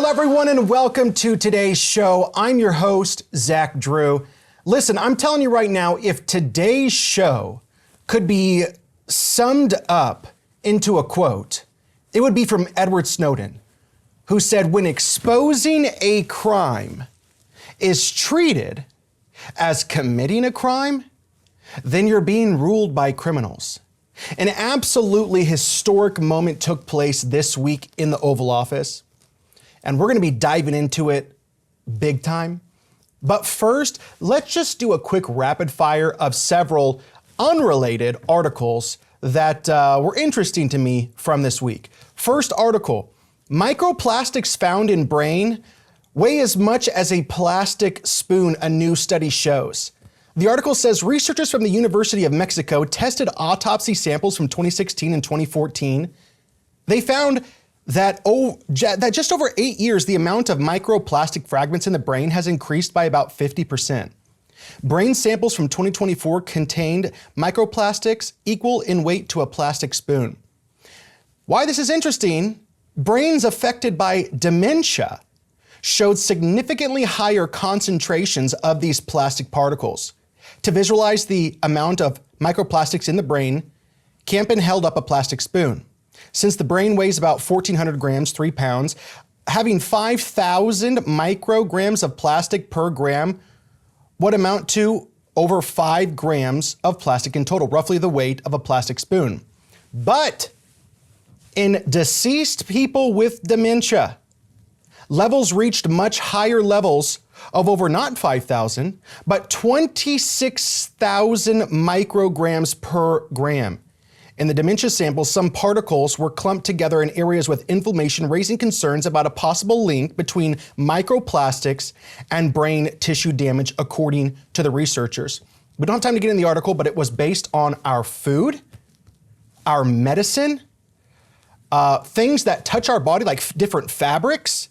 Hello, everyone, and welcome to today's show. I'm your host, Zach Drew. Listen, I'm telling you right now, if today's show could be summed up into a quote, it would be from Edward Snowden, who said, when exposing a crime is treated as committing a crime, then you're being ruled by criminals. An absolutely historic moment took place this week in the Oval Office, and we're going to be diving into it big time. But first, let's just do a quick rapid fire of several unrelated articles that were interesting to me from this week. First article, microplastics found in brain weigh as much as a plastic spoon, a new study shows. The article says researchers from the University of Mexico tested autopsy samples from 2016 and 2014. They found that just over 8 years, the amount of microplastic fragments in the brain has increased by about 50%. Brain samples from 2024 contained microplastics equal in weight to a plastic spoon. Why this is interesting, brains affected by dementia showed significantly higher concentrations of these plastic particles. To visualize the amount of microplastics in the brain, Campen held up a plastic spoon. Since the brain weighs about 1,400 grams, 3 pounds, having 5,000 micrograms of plastic per gram would amount to over 5 grams of plastic in total, roughly the weight of a plastic spoon. But in deceased people with dementia, levels reached much higher levels of over not 5,000, but 26,000 micrograms per gram. In the dementia samples, some particles were clumped together in areas with inflammation, raising concerns about a possible link between microplastics and brain tissue damage, according to the researchers. We don't have time to get in the article, but it was based on our food, our medicine, things that touch our body, like different fabrics.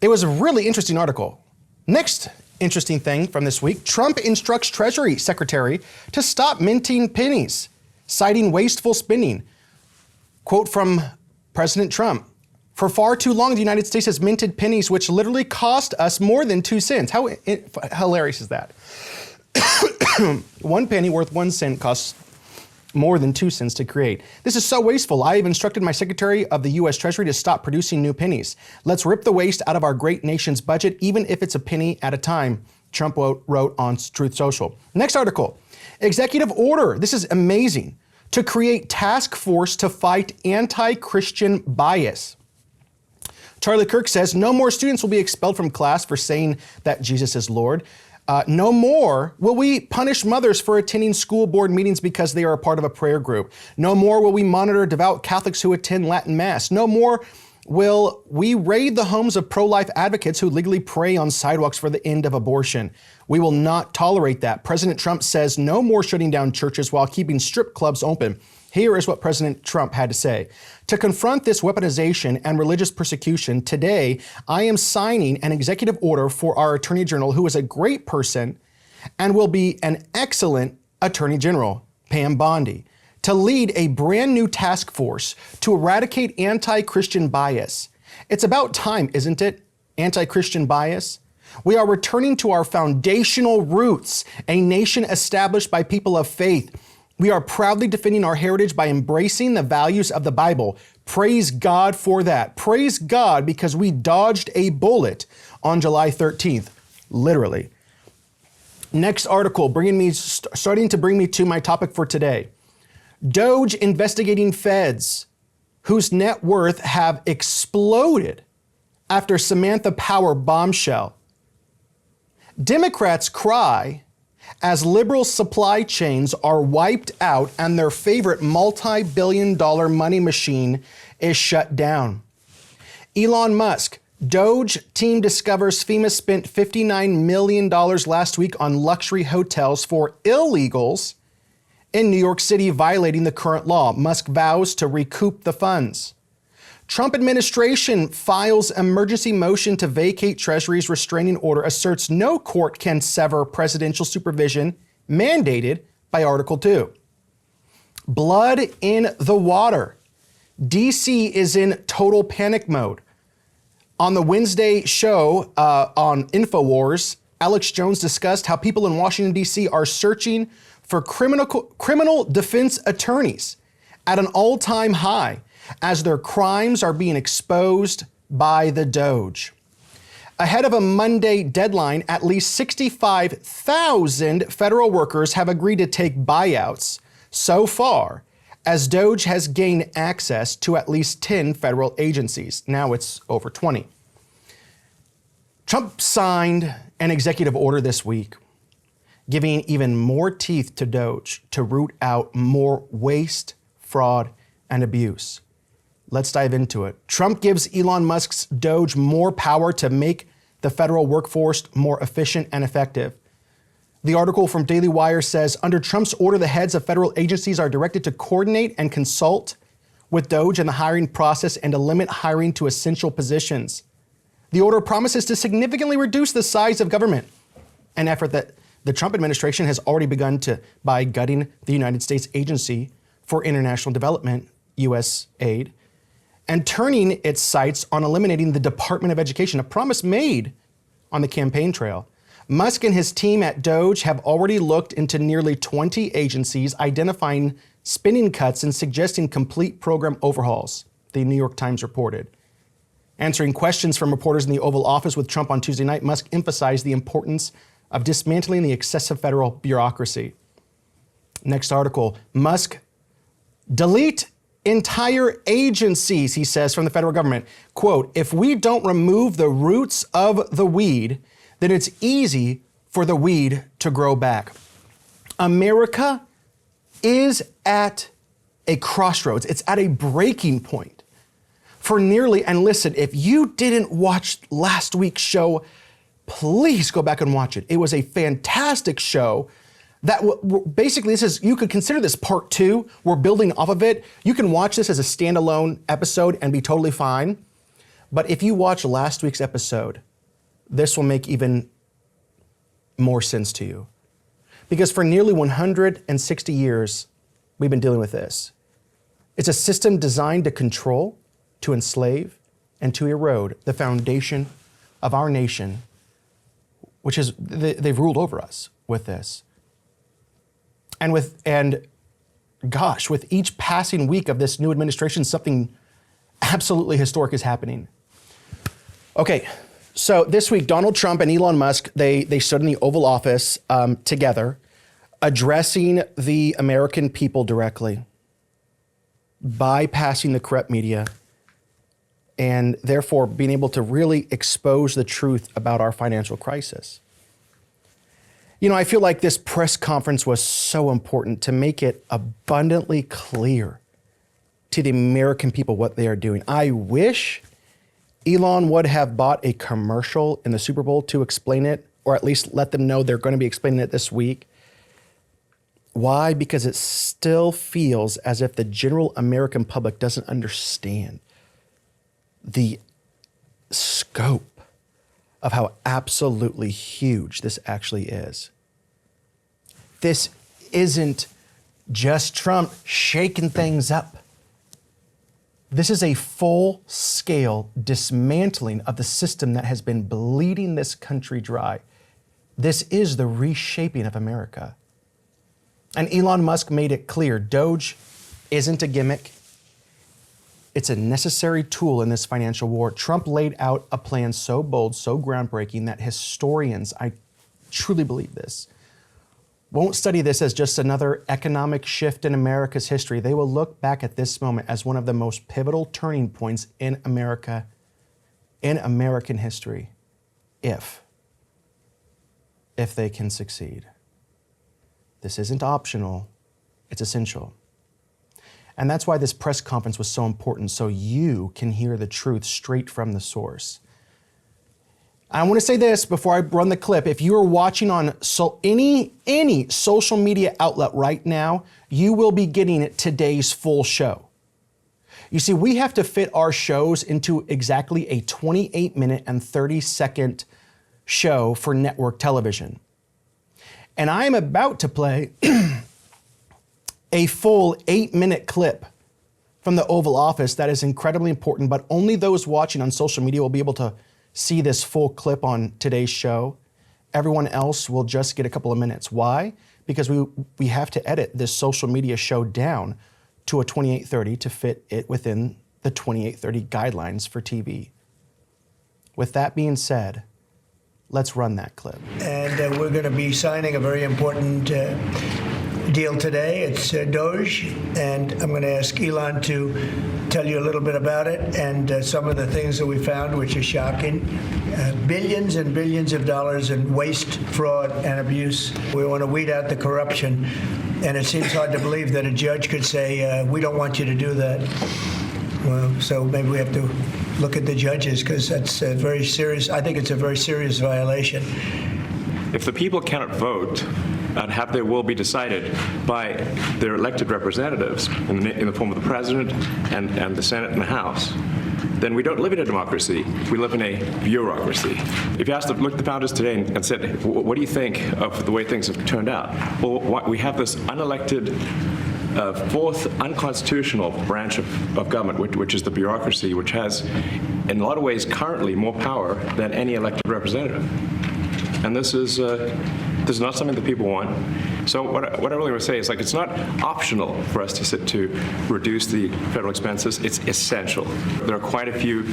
It was a really interesting article. Next interesting thing from this week, Trump instructs Treasury Secretary to stop minting pennies, citing wasteful spending. Quote from President Trump, "For far too long, the United States has minted pennies which literally cost us more than 2 cents. How hilarious is that? 1 penny worth 1 cent costs more than 2 cents to create. This is so wasteful. I have instructed my Secretary of the U.S. Treasury to stop producing new pennies. Let's rip the waste out of our great nation's budget, even if it's a penny at a time," Trump wrote on Truth Social. Next article, executive order. This is amazing. To create task force to fight anti-Christian bias. Charlie Kirk says no more students will be expelled from class for saying that Jesus is Lord. No more will we punish mothers for attending school board meetings because they are a part of a prayer group. No more will we monitor devout Catholics who attend Latin Mass. No more will we raid the homes of pro-life advocates who legally pray on sidewalks for the end of abortion. We will not tolerate that. President Trump says no more shutting down churches while keeping strip clubs open. Here is what President Trump had to say. To confront this weaponization and religious persecution, today I am signing an executive order for our Attorney General, who is a great person and will be an excellent Attorney General, Pam Bondi, to lead a brand new task force to eradicate anti-Christian bias. It's about time, isn't it? Anti-Christian bias. We are returning to our foundational roots, a nation established by people of faith. We are proudly defending our heritage by embracing the values of the Bible. Praise God for that. Praise God because we dodged a bullet on July 13th, literally. Next article, starting to bring me to my topic for today. Doge investigating feds whose net worth have exploded after Samantha Power bombshell. Democrats cry as liberal supply chains are wiped out and their favorite multi-billion-dollar money machine is shut down. Elon Musk, Doge team discovers FEMA spent $59 million last week on luxury hotels for illegals in New York City, violating the current law. Musk vows to recoup the funds. Trump administration files emergency motion to vacate Treasury's restraining order, asserts no court can sever presidential supervision mandated by Article 2. Blood in the water. DC is in total panic mode. On the Wednesday show on InfoWars, Alex Jones discussed how people in Washington, D.C. are searching for criminal defense attorneys at an all-time high as their crimes are being exposed by the Doge. Ahead of a Monday deadline, at least 65,000 federal workers have agreed to take buyouts so far, as Doge has gained access to at least 10 federal agencies. Now it's over 20. Trump signed an executive order this week, giving even more teeth to Doge to root out more waste, fraud, and abuse. Let's dive into it. Trump gives Elon Musk's Doge more power to make the federal workforce more efficient and effective. The article from Daily Wire says, under Trump's order, the heads of federal agencies are directed to coordinate and consult with Doge in the hiring process and to limit hiring to essential positions. The order promises to significantly reduce the size of government, an effort that the Trump administration has already begun by gutting the United States Agency for International Development, USAID, and turning its sights on eliminating the Department of Education, a promise made on the campaign trail. Musk and his team at Doge have already looked into nearly 20 agencies, identifying spending cuts and suggesting complete program overhauls, the New York Times reported. Answering questions from reporters in the Oval Office with Trump on Tuesday night, Musk emphasized the importance of dismantling the excessive federal bureaucracy. Next article, Musk, delete entire agencies, he says, from the federal government. Quote, if we don't remove the roots of the weed, then it's easy for the weed to grow back. America is at a crossroads. It's at a breaking point for nearly, and listen, if you didn't watch last week's show, please go back and watch it. It was a fantastic show that basically you could consider this part 2. We're building off of it. You can watch this as a standalone episode and be totally fine. But if you watch last week's episode, this will make even more sense to you. Because for nearly 160 years, we've been dealing with this. It's a system designed to control, to enslave, and to erode the foundation of our nation, which is, they've ruled over us with this. And with each passing week of this new administration, something absolutely historic is happening. Okay. So this week, Donald Trump and Elon Musk, they stood in the Oval Office together, addressing the American people directly, bypassing the corrupt media, and therefore being able to really expose the truth about our financial crisis. You know, I feel like this press conference was so important to make it abundantly clear to the American people what they are doing. I wish Elon would have bought a commercial in the Super Bowl to explain it, or at least let them know they're going to be explaining it this week. Why? Because it still feels as if the general American public doesn't understand the scope of how absolutely huge this actually is. This isn't just Trump shaking things up. This is a full-scale dismantling of the system that has been bleeding this country dry. This is the reshaping of America. And Elon Musk made it clear, Doge isn't a gimmick. It's a necessary tool in this financial war. Trump laid out a plan so bold, so groundbreaking that historians, I truly believe this, won't study this as just another economic shift in America's history. They will look back at this moment as one of the most pivotal turning points in America, in American history, if they can succeed. This isn't optional, it's essential. And that's why this press conference was so important, so you can hear the truth straight from the source. I want to say this before I run the clip. If you are watching on any social media outlet right now, you will be getting today's full show. You see, we have to fit our shows into exactly a 28-minute and 30-second show for network television. And I am about to play a full 8-minute clip from the Oval Office. That is incredibly important, but only those watching on social media will be able to see this full clip on today's show. Everyone else will just get a couple of minutes. Why? Because we have to edit this social media show down to a 2830 to fit it within the 2830 guidelines for TV. With that being said, let's run that clip. And we're going to be signing a very important deal today. It's Doge, and I'm going to ask Elon to tell you a little bit about it and some of the things that we found, which are shocking. Billions and billions of dollars in waste, fraud, and abuse. We want to weed out the corruption, and it seems hard to believe that a judge could say, we don't want you to do that. Well, so maybe we have to look at the judges, because that's a very serious, I think it's a very serious violation. If the people cannot vote and have their will be decided by their elected representatives in the form of the president and the Senate and the House, then we don't live in a democracy. We live in a bureaucracy. If you asked to look at the founders today and said, what do you think of the way things have turned out? Well, we have this unelected fourth unconstitutional branch of government, which is the bureaucracy, which has, in a lot of ways, currently more power than any elected representative. And this is not something that people want. So what I really want to say is, like, it's not optional for us to reduce the federal expenses. It's essential. There are quite a few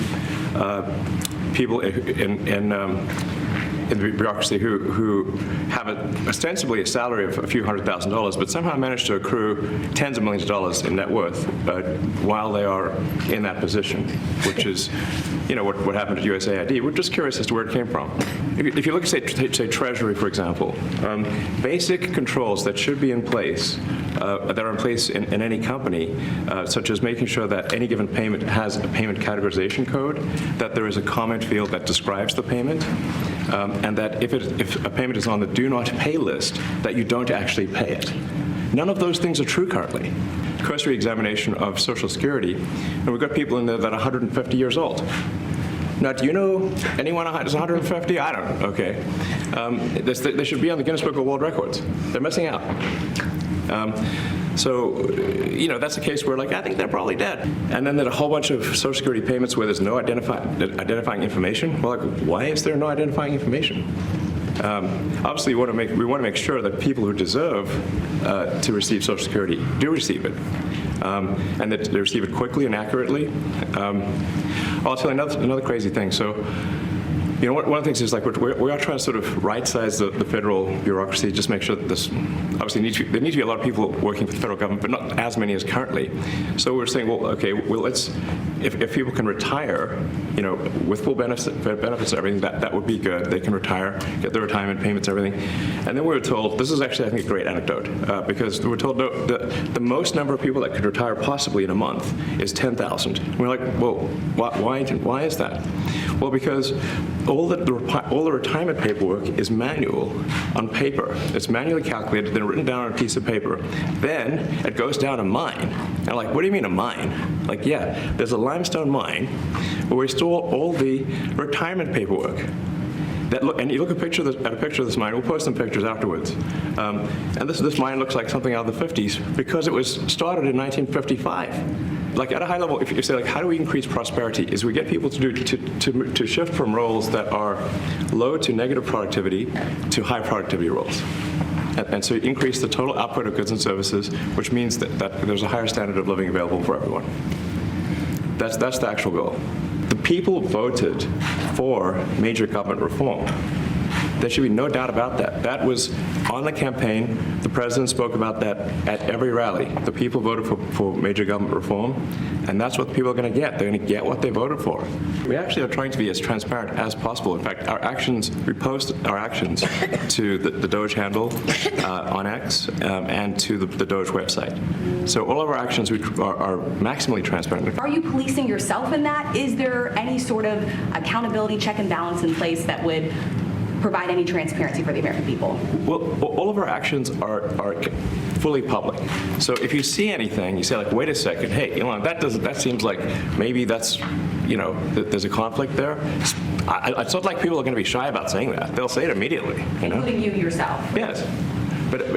people in the bureaucracy who have ostensibly a salary of a few $100,000, but somehow manage to accrue tens of millions of dollars in net worth while they are in that position, which is, what happened at USAID. We're just curious as to where it came from. If you look at, say Treasury, for example, basic controls that should be in place, that are in place in any company, such as making sure that any given payment has a payment categorization code, that there is a comment field that describes the payment, and that if a payment is on the do not pay list, that you don't actually pay it. None of those things are true currently. Cursory examination of Social Security, and we've got people in there that are 150 years old. Now, do you know anyone who's 150? I don't. Okay. They should be on the Guinness Book of World Records. They're missing out. So, that's a case where, I think they're probably dead. And then there's a whole bunch of Social Security payments where there's no identifying information. Well, why is there no identifying information? Obviously, we want to make sure that people who deserve to receive Social Security do receive it, and that they receive it quickly and accurately. I'll tell you another crazy thing. So, one of the things is, we are trying to sort of right-size the federal bureaucracy, just make sure that this, obviously there need to be a lot of people working for the federal government, but not as many as currently. So we're saying, if people can retire, with full benefits and everything, that would be good. They can retire, get their retirement payments and everything. And then we were told, this is actually, I think, a great anecdote, because we were told the most number of people that could retire possibly in a month is 10,000. We're like, well, why is that? Well, because all the retirement paperwork is manual on paper. It's manually calculated, then written down on a piece of paper. Then it goes down a mine. And what do you mean a mine? Yeah, there's a limestone mine where we store all the retirement paperwork. And you look at a picture of this mine. We'll post some pictures afterwards. And this mine looks like something out of the 50s because it was started in 1955. At a high level, if you say, how do we increase prosperity, is we get people to shift from roles that are low to negative productivity to high productivity roles. And so you increase the total output of goods and services, which means that there's a higher standard of living available for everyone. That's the actual goal. The people voted for major government reform. There should be no doubt about that. That was on the campaign. The president spoke about that at every rally. The people voted for major government reform, and that's what the people are going to get. They're going to get what they voted for. We actually are trying to be as transparent as possible. In fact, we post our actions to the Doge handle on X and to the Doge website. So all of our actions are maximally transparent. Are you policing yourself in that? Is there any sort of accountability check and balance in place that would provide any transparency for the American people? Well, all of our actions are fully public. So if you see anything, you say, wait a second, hey, that seems like maybe that's, there's a conflict there. It's not like people are going to be shy about saying that. They'll say it immediately. Including you yourself. Yes. But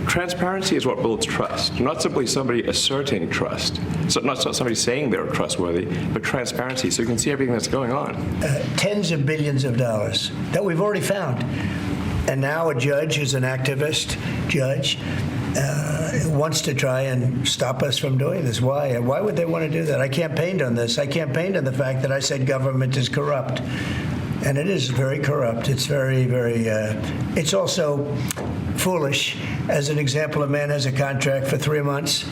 transparency is what builds trust, not simply somebody asserting trust. So not somebody saying they're trustworthy, but transparency, so you can see everything that's going on. Tens of billions of dollars that we've already found. And now a judge who's an activist judge wants to try and stop us from doing this. Why? Why would they want to do that? I campaigned on this. I campaigned on the fact that I said government is corrupt. And it is very corrupt. It's very, very, it's also foolish. As an example, a man has a contract for 3 months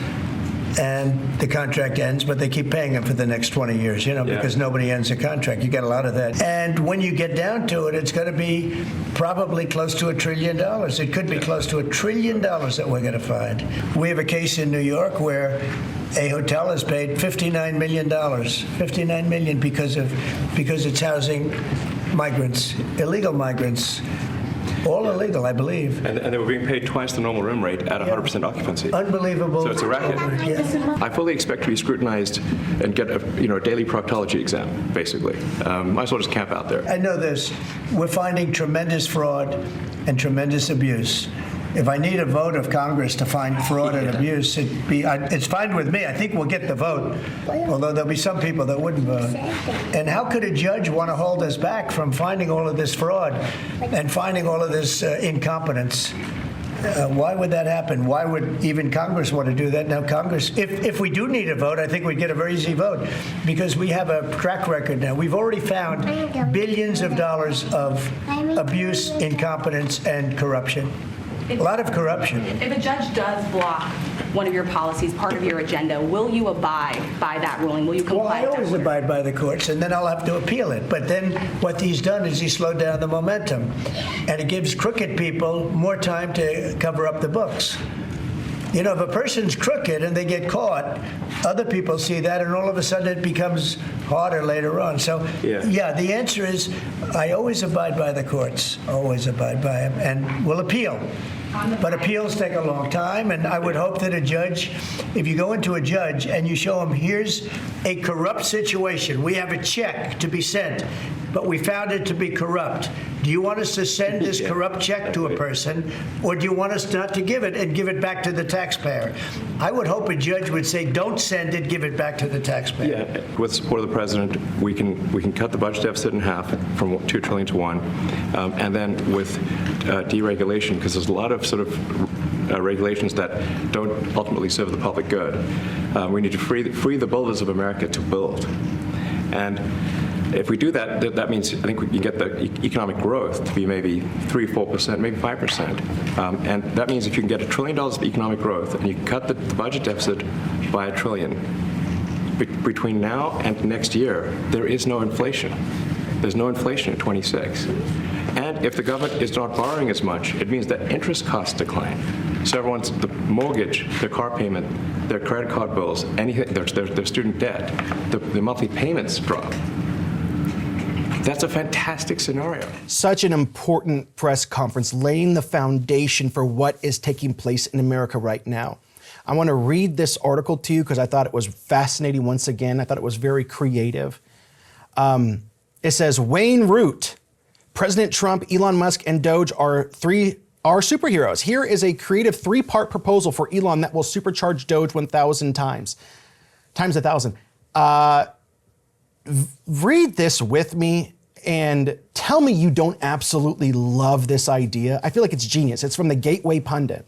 and the contract ends, but they keep paying him for the next 20 years, because nobody ends a contract. You get a lot of that. And when you get down to it, it's going to be probably close to $1 trillion. It could be close to $1 trillion that we're going to find. We have a case in New York where a hotel has paid $59 million, $59 million because it's housing migrants, illegal migrants. All illegal, I believe. And they were being paid twice the normal room rate at 100% occupancy. Unbelievable. So it's a racket. Yeah. I fully expect to be scrutinized and get a daily proctology exam, basically. Might as well just camp out there. I know this. We're finding tremendous fraud and tremendous abuse. If I need a vote of Congress to find fraud and abuse, it's fine with me. I think we'll get the vote, although there'll be some people that wouldn't vote. And how could a judge want to hold us back from finding all of this fraud and finding all of this incompetence? Why would that happen? Why would even Congress want to do that? Now, Congress, if we do need a vote, I think we'd get a very easy vote because we have a track record now. We've already found billions of dollars of abuse, incompetence, and corruption. A lot of corruption. If a judge does block one of your policies, part of your agenda, will you abide by that ruling? Will you comply? Well, I always abide by the courts, and then I'll have to appeal it. But then what he's done is he slowed down the momentum, and it gives crooked people more time to cover up the books. If a person's crooked and they get caught, other people see that, and all of a sudden it becomes harder later on. So, the answer is I always abide by the courts, always abide by them, and will appeal. But appeals take a long time, and I would hope that a judge, if you go into a judge and you show him, here's a corrupt situation, we have a check to be sent, but we found it to be corrupt. Do you want us to send this corrupt check to a person, or do you want us not to give it and give it back to the taxpayer? I would hope a judge would say, don't send it, give it back to the taxpayer. Yeah, with support of the president, we can cut the budget deficit in half from $2 trillion to $1 trillion, and then with deregulation, because there's a lot of sort of regulations that don't ultimately serve the public good. We need to free the builders of America to build. And if we do that, that means I think we can get the economic growth to be maybe 3-4%, maybe 5%. And that means if you can get $1 trillion of economic growth and you can cut the budget deficit by $1 trillion, between now and next year, there is no inflation. There's no inflation at 26. And if the government is not borrowing as much, it means that interest costs decline. So everyone's, the mortgage, their car payment, their credit card bills, anything, their student debt, the monthly payments drop. That's a fantastic scenario. Such an important press conference, laying the foundation for what is taking place in America right now. I want to read this article to you because I thought it was fascinating once again. I thought it was very creative. It says, Wayne Root, President Trump, Elon Musk, and Doge are superheroes. Here is a creative 3-part proposal for Elon that will supercharge Doge 1,000 times 1,000. Read this with me and tell me you don't absolutely love this idea. I feel like it's genius. It's from the Gateway Pundit.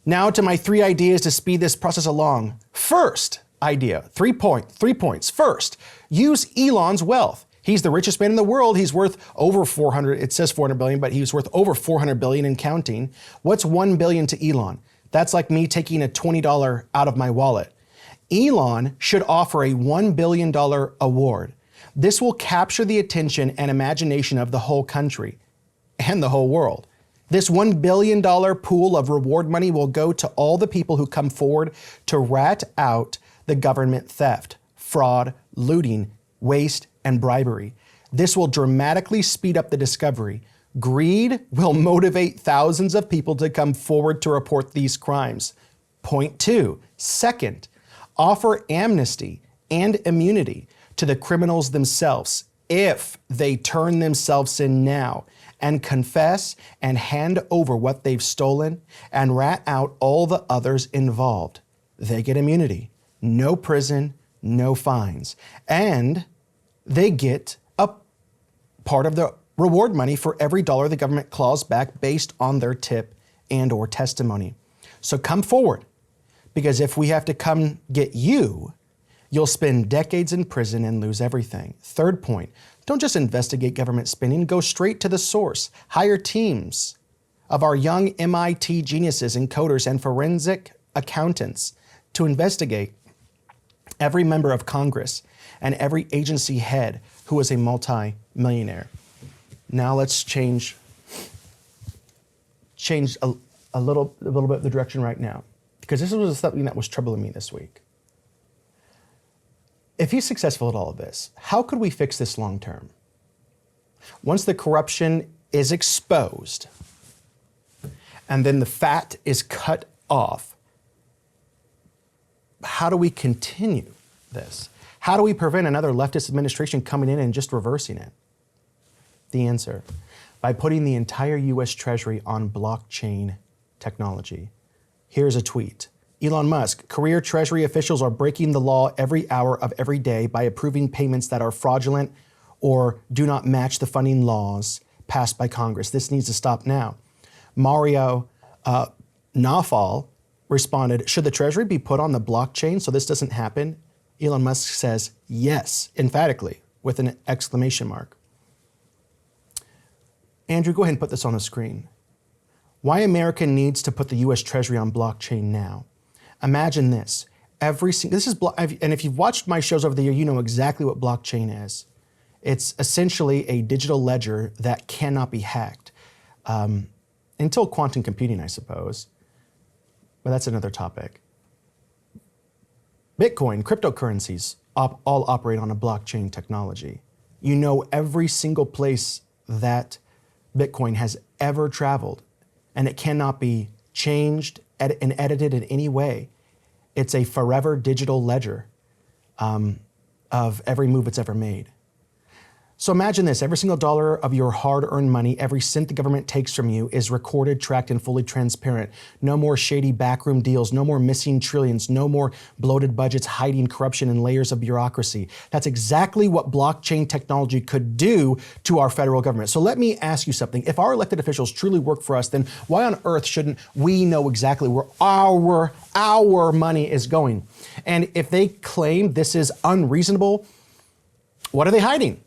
Now to my 3 ideas to speed this process along. First idea, 3 points. First, use Elon's wealth. He's the richest man in the world. He's worth over 400, it says 400 billion, but he's worth over 400 billion and counting. What's 1 billion to Elon? That's like me taking a $20 out of my wallet. Elon should offer a $1 billion award. This will capture the attention and imagination of the whole country and the whole world. This $1 billion pool of reward money will go to all the people who come forward to rat out the government theft, fraud, looting, waste, and bribery. This will dramatically speed up the discovery. Greed will motivate thousands of people to come forward to report these crimes. Point 2, second, offer amnesty and immunity to the criminals themselves if they turn themselves in now and confess and hand over what they've stolen and rat out all the others involved. They get immunity, no prison, no fines, and they get a part of the reward money for every dollar the government claws back based on their tip and or testimony. So come forward, because if we have to come get you, you'll spend decades in prison and lose everything. Third point, don't just investigate government spending, go straight to the source. Hire teams of our young MIT geniuses and coders and forensic accountants to investigate every member of Congress and every agency head who is a multi-millionaire. Now let's change a little bit the direction right now, because this was something that was troubling me this week. If he's successful at all of this, how could we fix this long term? Once the corruption is exposed and then the fat is cut off, how do we continue this? How do we prevent another leftist administration coming in and just reversing it? The answer, by putting the entire US Treasury on blockchain technology. Here's a tweet. Elon Musk, career Treasury officials are breaking the law every hour of every day by approving payments that are fraudulent or do not match the funding laws passed by Congress. This needs to stop now. Mario Nawfal responded, should the Treasury be put on the blockchain so this doesn't happen? Elon Musk says yes, emphatically, with an exclamation mark. Andrew, go ahead and put this on the screen. Why America needs to put the US Treasury on blockchain now. Imagine this. And if you've watched my shows over the year, you know exactly what blockchain is. It's essentially a digital ledger that cannot be hacked. Until quantum computing, I suppose. But that's another topic. Bitcoin, cryptocurrencies, all operate on a blockchain technology. You know every single place that Bitcoin has ever traveled, and it cannot be changed and edited in any way. It's a forever digital ledger of every move it's ever made. So imagine this, every single dollar of your hard-earned money, every cent the government takes from you is recorded, tracked, and fully transparent. No more shady backroom deals, no more missing trillions, no more bloated budgets hiding corruption in layers of bureaucracy. That's exactly what blockchain technology could do to our federal government. So let me ask you something. If our elected officials truly work for us, then why on earth shouldn't we know exactly where our money is going? And if they claim this is unreasonable, what are they hiding?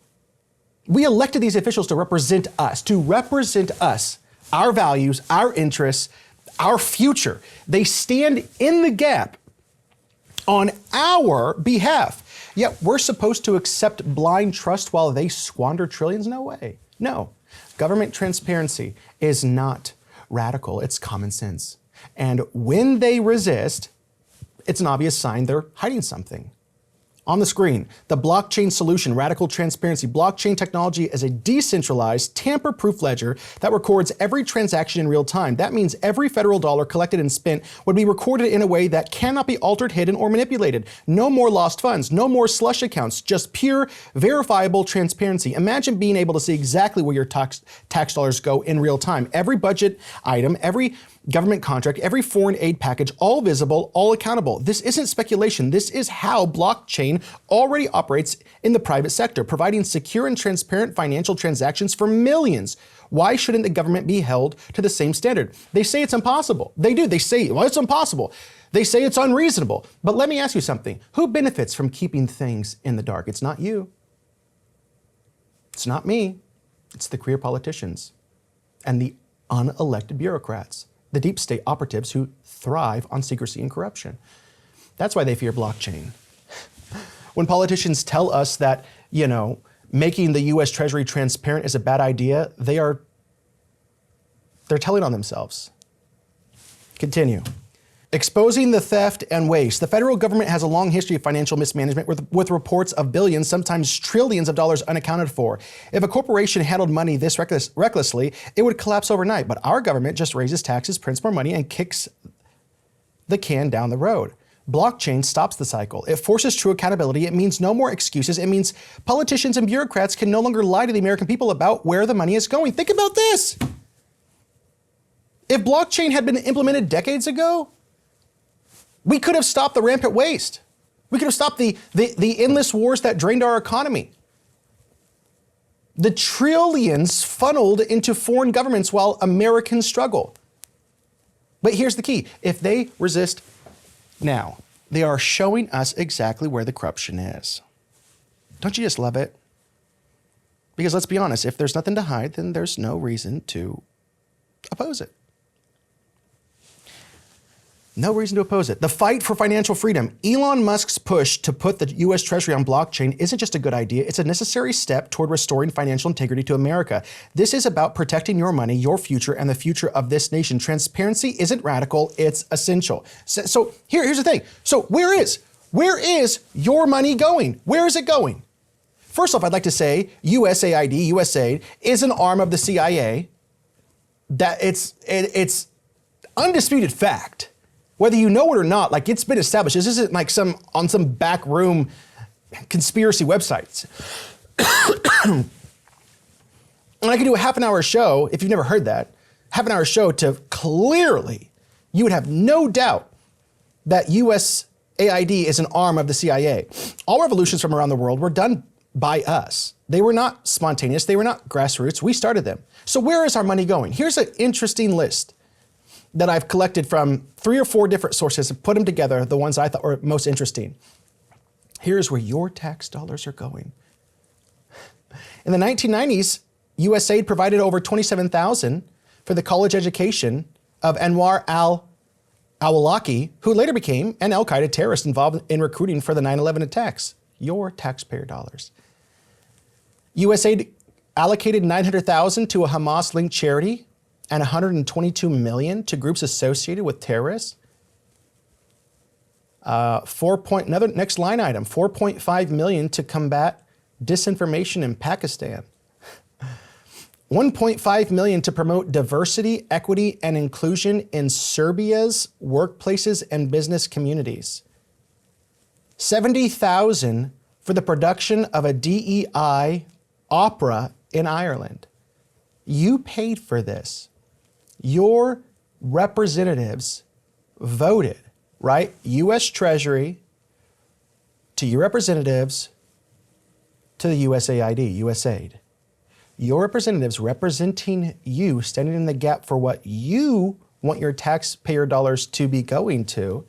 We elected these officials to represent us, our values, our interests, our future. They stand in the gap on our behalf. Yet we're supposed to accept blind trust while they squander trillions? No way. No. Government transparency is not radical, it's common sense. And when they resist, it's an obvious sign they're hiding something. On the screen, the blockchain solution, radical transparency. Blockchain technology is a decentralized, tamper-proof ledger that records every transaction in real time. That means every federal dollar collected and spent would be recorded in a way that cannot be altered, hidden, or manipulated. No more lost funds, no more slush accounts, just pure, verifiable transparency. Imagine being able to see exactly where your tax dollars go in real time. Every budget item, every government contract, every foreign aid package, all visible, all accountable. This isn't speculation. This is how blockchain already operates in the private sector, providing secure and transparent financial transactions for millions. Why shouldn't the government be held to the same standard? They say it's impossible. They do. They say, well, it's impossible. They say it's unreasonable. But let me ask you something. Who benefits from keeping things in the dark? It's not you. It's not me. It's the career politicians and the unelected bureaucrats, the deep state operatives who thrive on secrecy and corruption. That's why they fear blockchain. When politicians tell us that, making the US Treasury transparent is a bad idea, they're telling on themselves. Continue. Exposing the theft and waste. The federal government has a long history of financial mismanagement with reports of billions, sometimes trillions of dollars unaccounted for. If a corporation handled money this recklessly, it would collapse overnight. But our government just raises taxes, prints more money, and kicks the can down the road. Blockchain stops the cycle. It forces true accountability. It means no more excuses. It means politicians and bureaucrats can no longer lie to the American people about where the money is going. Think about this. If blockchain had been implemented decades ago, we could have stopped the rampant waste. We could have stopped the endless wars that drained our economy. The trillions funneled into foreign governments while Americans struggle. But here's the key. If they resist now, they are showing us exactly where the corruption is. Don't you just love it? Because let's be honest, if there's nothing to hide, then there's no reason to oppose it. No reason to oppose it. The fight for financial freedom. Elon Musk's push to put the U.S. Treasury on blockchain isn't just a good idea. It's a necessary step toward restoring financial integrity to America. This is about protecting your money, your future, and the future of this nation. Transparency isn't radical. It's essential. So here's the thing. So where is your money going? Where is it going? First off, I'd like to say USAID is an arm of the CIA. That it's undisputed fact. Whether you know it or not, like it's been established. This isn't like on some backroom conspiracy websites. And I could do a half-an-hour show, if you've never heard that, half-an-hour show to clearly, you would have no doubt that USAID is an arm of the CIA. All revolutions from around the world were done by us. They were not spontaneous. They were not grassroots. We started them. So where is our money going? Here's an interesting list that I've collected from 3 or 4 different sources and put them together, the ones I thought were most interesting. Here's where your tax dollars are going. In the 1990s, USAID provided over $27,000 for the college education of Anwar al-Awlaki, who later became an al-Qaeda terrorist involved in recruiting for the 9/11 attacks. Your taxpayer dollars. USAID allocated $900,000 to a Hamas-linked charity and $122 million to groups associated with terrorists. Next line item, $4.5 million to combat disinformation in Pakistan. $1.5 million to promote diversity, equity, and inclusion in Serbia's workplaces and business communities. $70,000 for the production of a DEI opera in Ireland. You paid for this. Your representatives voted, right? U.S. Treasury to your representatives to the USAID. Your representatives representing you, standing in the gap for what you want your taxpayer dollars to be going to,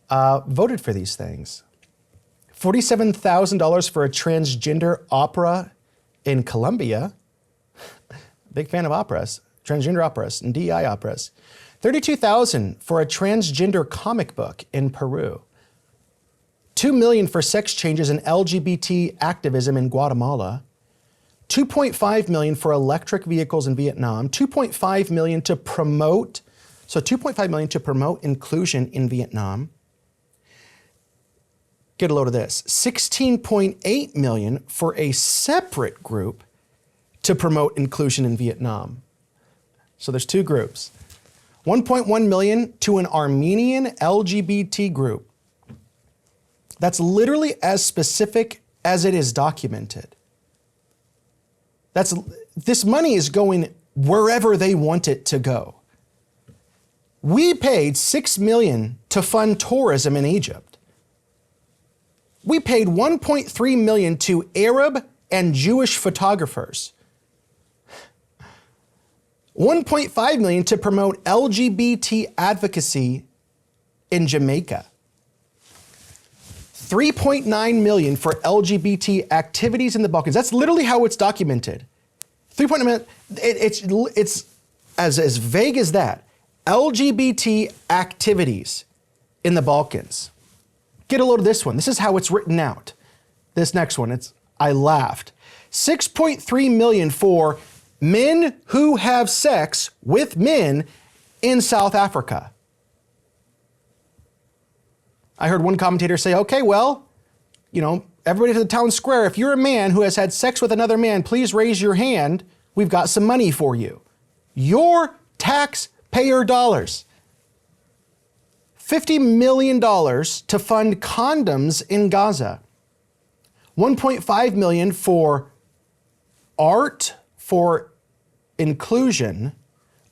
voted for these things. $47,000 for a transgender opera in Colombia. Big fan of operas, transgender operas and DEI operas. $32,000 for a transgender comic book in Peru. $2 million for sex changes and LGBT activism in Guatemala. $2.5 million for electric vehicles in Vietnam. $2.5 million to promote inclusion in Vietnam. Get a load of this. $16.8 million for a separate group to promote inclusion in Vietnam. So there's 2 groups. $1.1 million to an Armenian LGBT group. That's literally as specific as it is documented. This money is going wherever they want it to go. We paid $6 million to fund tourism in Egypt. We paid $1.3 million to Arab and Jewish photographers. $1.5 million to promote LGBT advocacy in Jamaica. $3.9 million for LGBT activities in the Balkans. That's literally how it's documented. $3.9 million, it's as vague as that. LGBT activities in the Balkans. Get a load of this one. This is how it's written out. This next one, I laughed. $6.3 million for men who have sex with men in South Africa. I heard one commentator say, okay, well, everybody to the town square, if you're a man who has had sex with another man, please raise your hand. We've got some money for you. Your taxpayer dollars. $50 million to fund condoms in Gaza. $1.5 million for art for inclusion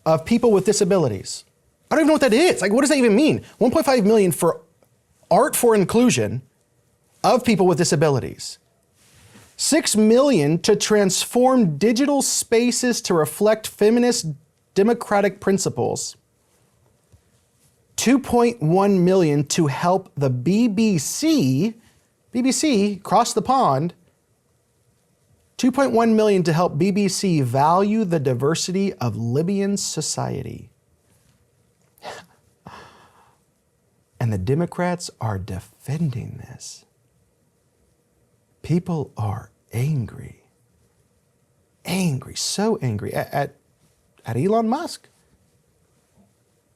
of people with disabilities. I don't even know what that is. Like, what does that even mean? $1.5 million for art for inclusion of people with disabilities. $6 million to transform digital spaces to reflect feminist democratic principles. $2.1 million to help the BBC across the pond, $2.1 million to help BBC value the diversity of Libyan society. And the Democrats are defending this. People are angry. Angry, so angry at Elon Musk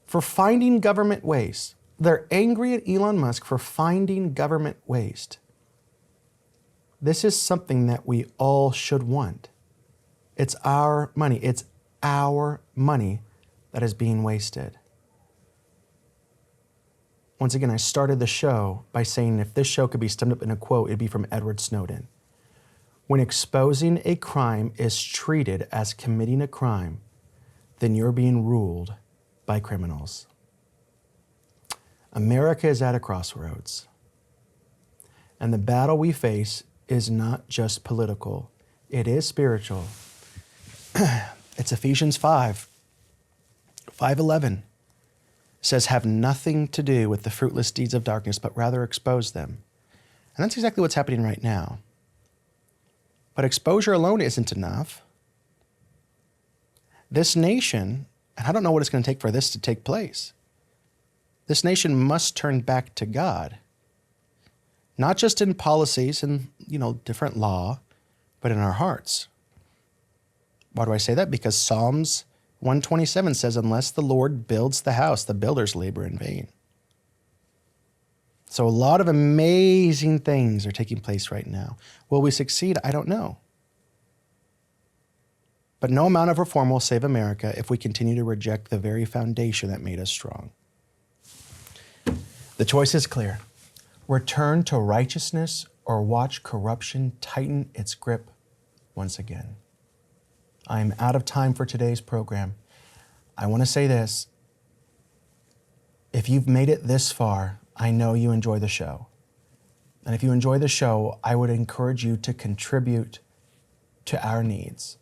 for finding government waste. They're angry at Elon Musk for finding government waste. This is something that we all should want. It's our money. It's our money that is being wasted. Once again, I started the show by saying if this show could be summed up in a quote, it'd be from Edward Snowden. When exposing a crime is treated as committing a crime, then you're being ruled by criminals. America is at a crossroads. And the battle we face is not just political, it is spiritual. It's Ephesians 5:11. Says, have nothing to do with the fruitless deeds of darkness, but rather expose them. And that's exactly what's happening right now. But exposure alone isn't enough. This nation, and I don't know what it's going to take for this to take place, this nation must turn back to God. Not just in policies and, different law, but in our hearts. Why do I say that? Because Psalms 127 says, unless the Lord builds the house, the builders labor in vain. So a lot of amazing things are taking place right now. Will we succeed? I don't know. But no amount of reform will save America if we continue to reject the very foundation that made us strong. The choice is clear. Return to righteousness or watch corruption tighten its grip once again. I am out of time for today's program. I want to say this. If you've made it this far, I know you enjoy the show. And if you enjoy the show, I would encourage you to contribute to our needs.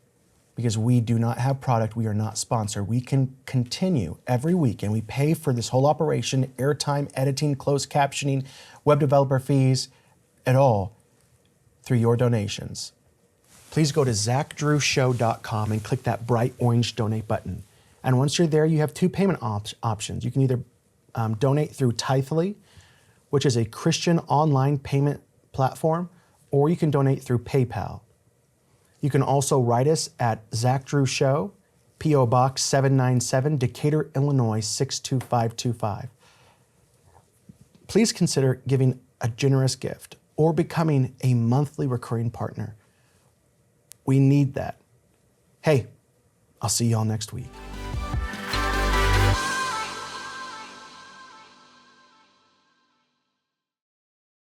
Because we do not have product, we are not sponsored. We can continue every week, and we pay for this whole operation, airtime, editing, closed captioning, web developer fees, it all through your donations. Please go to ZachDrewShow.com and click that bright orange donate button. And once you're there, you have two payment options. You can either donate through Tithely, which is a Christian online payment platform, or you can donate through PayPal. You can also write us at Zach Drew Show, P.O. Box 797, Decatur, Illinois 62525. Please consider giving a generous gift or becoming a monthly recurring partner. We need that. Hey, I'll see y'all next week.